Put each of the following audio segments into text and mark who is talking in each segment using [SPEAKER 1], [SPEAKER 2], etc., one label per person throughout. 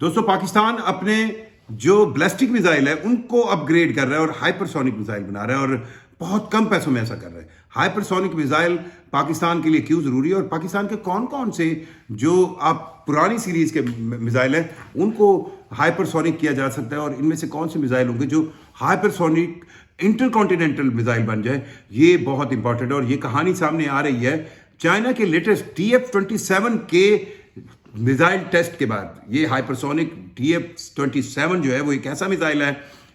[SPEAKER 1] दोस्तों, पाकिस्तान अपने जो बैलिस्टिक मिसाइल है उनको अपग्रेड कर रहा है और हाइपरसोनिक मिसाइल बना रहा है, और बहुत कम पैसों में ऐसा कर रहा है। हाइपरसोनिक मिसाइल पाकिस्तान के लिए क्यों जरूरी है, और पाकिस्तान के कौन कौन से जो आप पुरानी सीरीज के मिसाइल हैं उनको हाइपरसोनिक किया जा सकता है, और इनमें से कौन से मिसाइल होंगे जो हाइपरसोनिक इंटरकॉन्टिनेंटल मिसाइल बन जाए, ये बहुत इंपॉर्टेंट है। और ये कहानी सामने आ रही है चाइना के लेटेस्ट TF-27 के मिसाइल टेस्ट के बाद। ये हाइपरसोनिक TF-27 जो है वो एक ऐसा मिसाइल है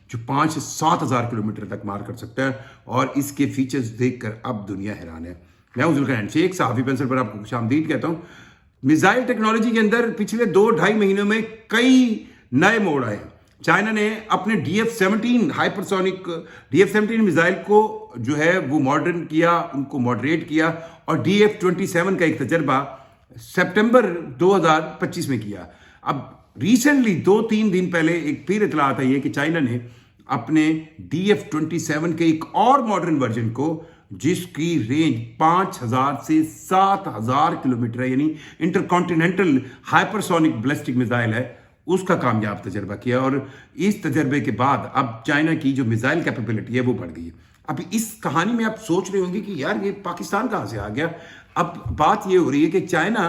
[SPEAKER 1] जो 5 से 7 हज़ार किलोमीटर तक मार कर सकता है, और इसके फीचर्स देखकर अब दुनिया हैरान है। मैं हूं जुल्फिकार शेख, सहाफी पेंसिल पर आपको खुशामदीद कहता हूं। मिसाइल टेक्नोलॉजी के अंदर पिछले 2-2.5 महीनों में कई नए मोड़ आए। चाइना ने अपने DF-17 हाइपरसोनिक DF-17 मिसाइल को जो है वो मॉडर्न किया, उनको मॉडरेट किया, और DF-27 का एक तजर्बा सितंबर 2025 में किया। अब रिसेंटली 2-3 दिन पहले एक फिर इतलात आई है कि चाइना ने अपने DF-27 के एक और मॉडर्न वर्जन को, जिसकी रेंज 5,000 से 7,000 किलोमीटर है, यानी इंटरकॉन्टिनेंटल हाइपरसोनिक बैलिस्टिक मिसाइल है, उसका कामयाब तजर्बा किया। और इस तजर्बे के बाद अब चाइना की जो मिसाइल कैपेबिलिटी है वो बढ़ गई है। अब इस कहानी में आप सोच रहे होंगे कि यार ये पाकिस्तान कहां से आ गया। अब बात ये हो रही है कि चाइना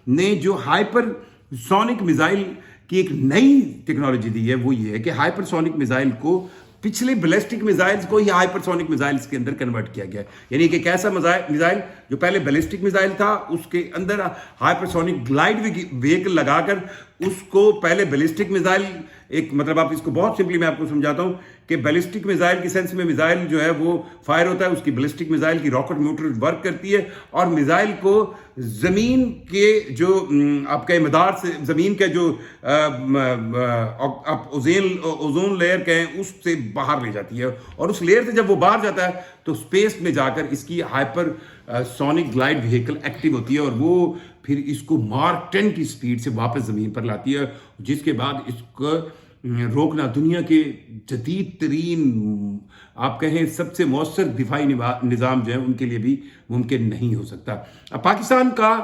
[SPEAKER 1] ने जो हाइपरसोनिक मिसाइल की एक नई टेक्नोलॉजी दी है वो ये है कि हाइपरसोनिक मिसाइल को पिछले बैलिस्टिक मिसाइल्स को ही हाइपरसोनिक मिसाइल्स के अंदर कन्वर्ट किया गया है। यानी कि एक ऐसा मिसाइल जो पहले बैलिस्टिक मिसाइल था, उसके अंदर हाइपरसोनिक ग्लाइड व्हीकल लगाकर उसको पहले बैलिस्टिक मिसाइल, एक मतलब आप इसको बहुत सिंपली मैं आपको समझाता हूं कि बैलिस्टिक मिसाइल की सेंस में मिसाइल जो है वो फायर होता है, उसकी बैलिस्टिक मिसाइल की रॉकेट मोटर वर्क करती है, और मिसाइल को जमीन के जो आपके मदार से, जमीन के जो आप ओजोन लेयर के हैं उससे बाहर ले जाती है, और उस लेयर से जब वो बाहर जाता है तो स्पेस में जाकर इसकी hyper sonic glide vehicle active होती है, और वो फिर इसको Mark 10 की स्पीड से वापस ज़मीन पर लाती है, जिसके बाद इसको रोकना दुनिया के जदीद तरीन, आप कहें सबसे मौसर दिफाई निज़ाम जो है उनके लिए भी मुमकिन नहीं हो सकता। अब पाकिस्तान का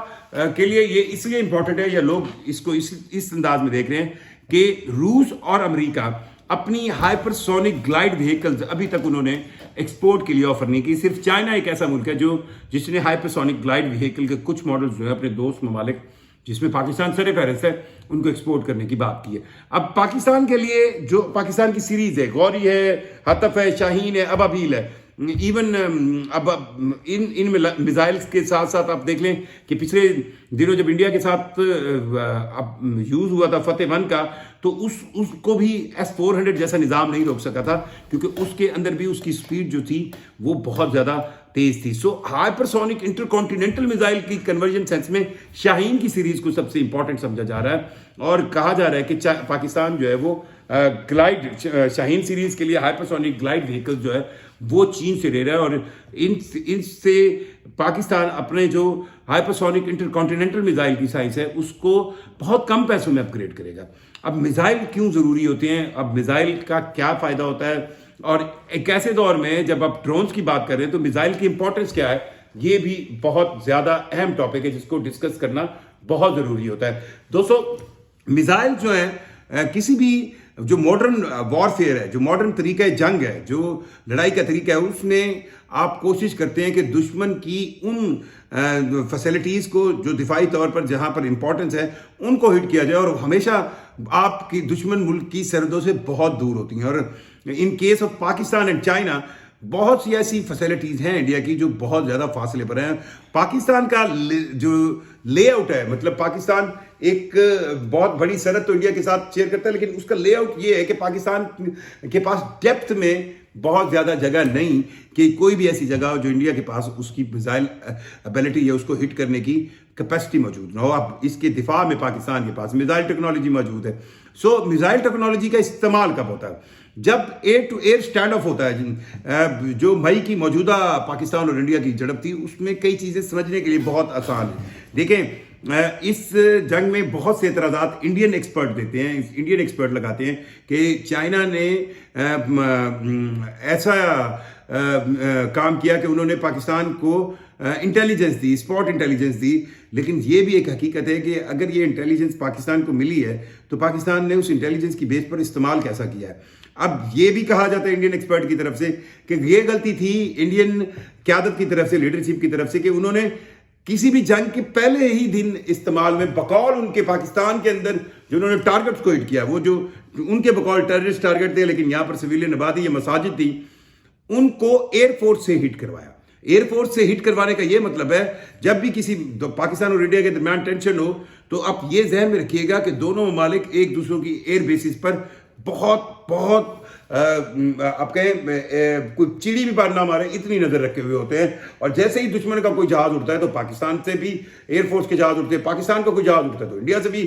[SPEAKER 1] के लिए ये इसलिए इंपॉर्टेंट है, या लोग इसको इस अंदाज में देख रहे हैं कि रूस और अमेरिका अपनी हाइपरसोनिक ग्लाइड व्हीकल्स अभी तक उन्होंने एक्सपोर्ट के लिए ऑफर नहीं की। सिर्फ चाइना एक ऐसा मुल्क है जिसने हाइपरसोनिक ग्लाइड व्हीकल के कुछ मॉडल्स जो है अपने दोस्त ममालिक, जिसमें पाकिस्तान सर फहरिस्त है, उनको एक्सपोर्ट करने की बात की है। अब पाकिस्तान के लिए जो पाकिस्तान की सीरीज है, गौरी है, हतफ है, शाहीन है, अबाबील है, इवन अब इन मिसाइल्स के साथ साथ आप देख लें कि पिछले दिनों जब इंडिया के साथ यूज हुआ था फतेह 1 का, तो उसको भी S-400 जैसा निज़ाम नहीं रोक सका था, क्योंकि उसके अंदर भी उसकी स्पीड जो थी वो बहुत ज़्यादा तेज थी। सो हाइपरसोनिक इंटरकॉन्टिनेंटल मिसाइल की कन्वर्जन सेंस में शाहीन की सीरीज को सबसे इंपॉर्टेंट समझा जा रहा है, और कहा जा रहा है कि पाकिस्तान जो है वो ग्लाइड शाहीन सीरीज के लिए हाइपरसोनिक ग्लाइड व्हीकल जो है वो चीन से ले रहा है, और इनसे पाकिस्तान अपने जो हाइपरसोनिक इंटरकॉन्टिनेंटल मिसाइल की साइज है उसको बहुत कम पैसों में अपग्रेड करेगा। अब मिसाइल क्यों जरूरी होते हैं, अब मिसाइल का क्या फायदा होता है, और एक ऐसे दौर में जब आप ड्रोन्स की बात कर रहे हैं तो मिसाइल की इंपॉर्टेंस क्या है, ये भी बहुत ज्यादा अहम टॉपिक है जिसको डिस्कस करना बहुत जरूरी होता है। दोस्तों, मिसाइल जो है किसी भी जो मॉडर्न वॉरफेयर है, जो मॉडर्न तरीका जंग है, जो लड़ाई का तरीका है, उसमें आप कोशिश करते हैं कि दुश्मन की उन फैसिलिटीज़ को जो दिफाई तौर पर जहां पर इंपॉर्टेंस है उनको हिट किया जाए, और हमेशा आपकी दुश्मन मुल्क की सरहदों से बहुत दूर होती हैं। और in case of Pakistan and China बहुत सी ऐसी फैसिलिटीज़ हैं इंडिया की जो बहुत ज़्यादा फासले पर हैं। पाकिस्तान का जो लेआउट है, मतलब पाकिस्तान एक बहुत बड़ी सरहद तो इंडिया के साथ शेयर करता है, लेकिन उसका लेआउट ये है कि पाकिस्तान के पास डेप्थ में बहुत ज़्यादा जगह नहीं कि कोई भी ऐसी जगह हो जो इंडिया के पास उसकी मिसाइल एबिलिटी या उसको हिट करने की कैपेसिटी मौजूद ना हो। अब इसके दिफा में पाकिस्तान के पास मिसाइल टेक्नोलॉजी मौजूद है। सो मिसाइल टेक्नोलॉजी का इस्तेमाल कब होता है? जब air to air stand off होता है। जो मई की मौजूदा पाकिस्तान और इंडिया की झड़प थी, उसमें कई चीज़ें समझने के लिए बहुत आसान है। देखें, इस जंग में बहुत से एतराज़ात इंडियन एक्सपर्ट देते हैं, इंडियन एक्सपर्ट लगाते हैं कि चाइना ने ऐसा काम किया कि उन्होंने पाकिस्तान को इंटेलिजेंस थी, स्पॉट इंटेलिजेंस थी। लेकिन ये भी एक हकीकत है कि अगर ये इंटेलिजेंस पाकिस्तान को मिली है तो पाकिस्तान ने उस इंटेलिजेंस की बेस पर इस्तेमाल कैसा किया है। अब ये भी कहा जाता है इंडियन एक्सपर्ट की तरफ से कि ये गलती थी इंडियन क़यादत की तरफ से, लीडरशिप की तरफ से, कि उन्होंने किसी भी जंग के पहले ही दिन इस्तेमाल में बकौल उनके पाकिस्तान के अंदर जो उन्होंने टारगेट्स को हिट किया, वो जो उनके बकौल टेररिस्ट टारगेट थे, लेकिन यहाँ पर सिविलियन आबादी या मसाजिद थी, उनको एयरफोर्स से हिट करवाया। एयरफोर्स से हिट करवाने का यह मतलब है जब भी किसी पाकिस्तान और इंडिया के दरमियान टेंशन हो तो आप ये जहन में रखिएगा कि दोनों ममालिक एक दूसरों की एयर बेसिस पर बहुत बहुत आप कहें कोई चिड़ी भी पार ना मारे इतनी नजर रखे हुए होते हैं। और जैसे ही दुश्मन का कोई जहाज उठता है तो पाकिस्तान से भी एयरफोर्स के जहाज उठते हैं, पाकिस्तान का कोई जहाज उठता है तो इंडिया से भी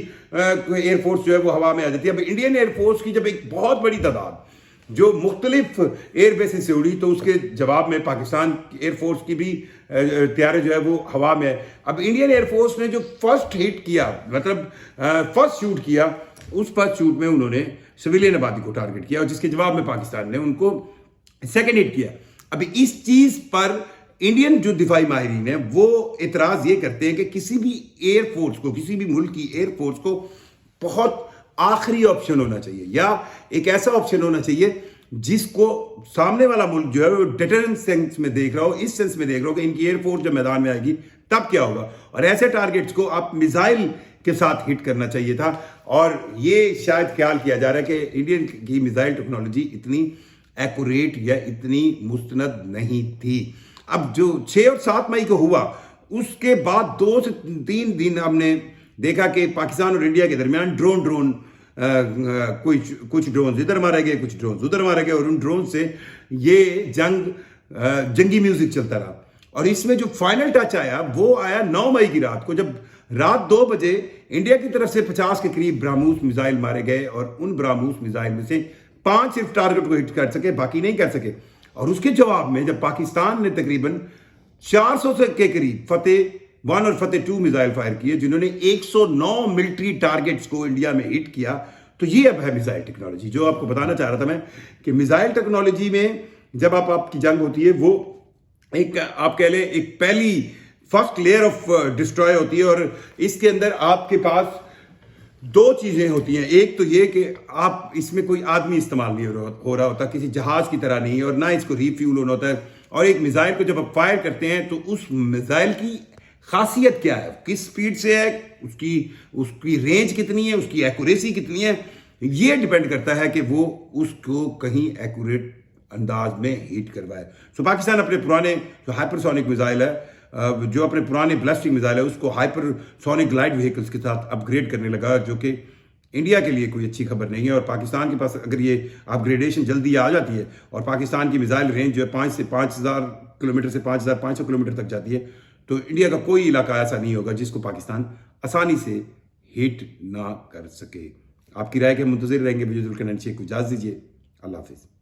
[SPEAKER 1] एयरफोर्स जो है वो हवा में आ जाती है। अब इंडियन एयरफोर्स की जब एक बहुत बड़ी तादाद जो मुख्तलिफ एयर बेसिस से उड़ी तो उसके जवाब में पाकिस्तान एयरफोर्स की भी तैयारी जो है वो हवा में है। अब इंडियन एयरफोर्स ने जो फर्स्ट हिट किया, मतलब फर्स्ट शूट किया, उस फर्स्ट शूट में उन्होंने सिविलियन आबादी को टारगेट किया और जिसके जवाब में पाकिस्तान ने उनको सेकेंड हिट किया। अभी इस चीज पर इंडियन जो दिफाई माहिरीन है वो इतराज ये करते हैं कि किसी भी एयरफोर्स को, किसी भी मुल्क की एयरफोर्स को बहुत आखिरी ऑप्शन होना चाहिए या एक ऐसा ऑप्शन होना चाहिए जिसको सामने वाला मुल्क जो है वो डिटरेंस सेंस में देख रहा हो, इस सेंस में देख रहा हो कि इनकी एयरफोर्स जब मैदान में आएगी तब क्या होगा। और ऐसे टारगेट्स को आप मिसाइल के साथ हिट करना चाहिए था और ये शायद ख्याल किया जा रहा है कि इंडियन की मिसाइल टेक्नोलॉजी इतनी एक्यूरेट या इतनी मुस्तनद नहीं थी। अब जो 6 और 7 मई को हुआ उसके बाद 2 से 3 दिन हमने देखा कि पाकिस्तान और इंडिया के दरमियान ड्रोन कुछ ड्रोन इधर मारे गए, कुछ ड्रोन उधर मारे गए और उन ड्रोन से ये जंगी म्यूजिक चलता रहा। और इसमें जो फाइनल टच आया वो आया 9 मई की रात को, जब रात 2 बजे इंडिया की तरफ से 50 के करीब ब्रह्मोस मिसाइल मारे गए और उन ब्रह्मोस मिसाइल में से 5 सिर्फ टारगेट को हिट कर सके, बाकी नहीं कर सके। और उसके जवाब में जब पाकिस्तान ने तकरीबन 400 के करीब फतेह 1 और फतेह 2 मिसाइल फायर किए जिन्होंने 109 मिलिट्री टारगेट्स को इंडिया में हिट किया, तो ये अब है मिसाइल टेक्नोलॉजी। जो आपको बताना चाह रहा था मैं कि मिसाइल टेक्नोलॉजी में जब आपकी जंग होती है वो एक आप कह लें एक पहली फर्स्ट लेयर ऑफ डिस्ट्रॉय होती है और इसके अंदर आपके पास 2 चीजें होती हैं। एक तो ये कि आप इसमें कोई आदमी इस्तेमाल नहीं हो रहा होता, किसी जहाज की तरह नहीं, और ना इसको रिफ्यूल होना होता है। और एक मिसाइल को जब आप फायर करते हैं तो उस मिसाइल की खासियत क्या है, किस स्पीड से है, उसकी रेंज कितनी है, उसकी एक्यूरेसी कितनी है, ये डिपेंड करता है कि वो उसको कहीं एक्यूरेट अंदाज में हिट करवाए। सो पाकिस्तान अपने पुराने जो हाइपरसोनिक मिसाइल है, जो अपने पुराने ब्लास्टिक मिसाइल है, उसको हाइपरसोनिक ग्लाइड व्हीकल्स के साथ अपग्रेड करने लगा, जो कि इंडिया के लिए कोई अच्छी खबर नहीं है। और पाकिस्तान के पास अगर ये अपग्रेडेशन जल्दी आ जाती है और पाकिस्तान की मिसाइल रेंज जो है 5 से 5000 किलोमीटर से 5500 किलोमीटर तक जाती है, तो इंडिया का कोई इलाका ऐसा नहीं होगा जिसको पाकिस्तान आसानी से हिट ना कर सके। आपकी राय के मुंतज़िर रहेंगे। बिजुल शेख को इजाज़त दीजिए। अल्लाह हाफिज़।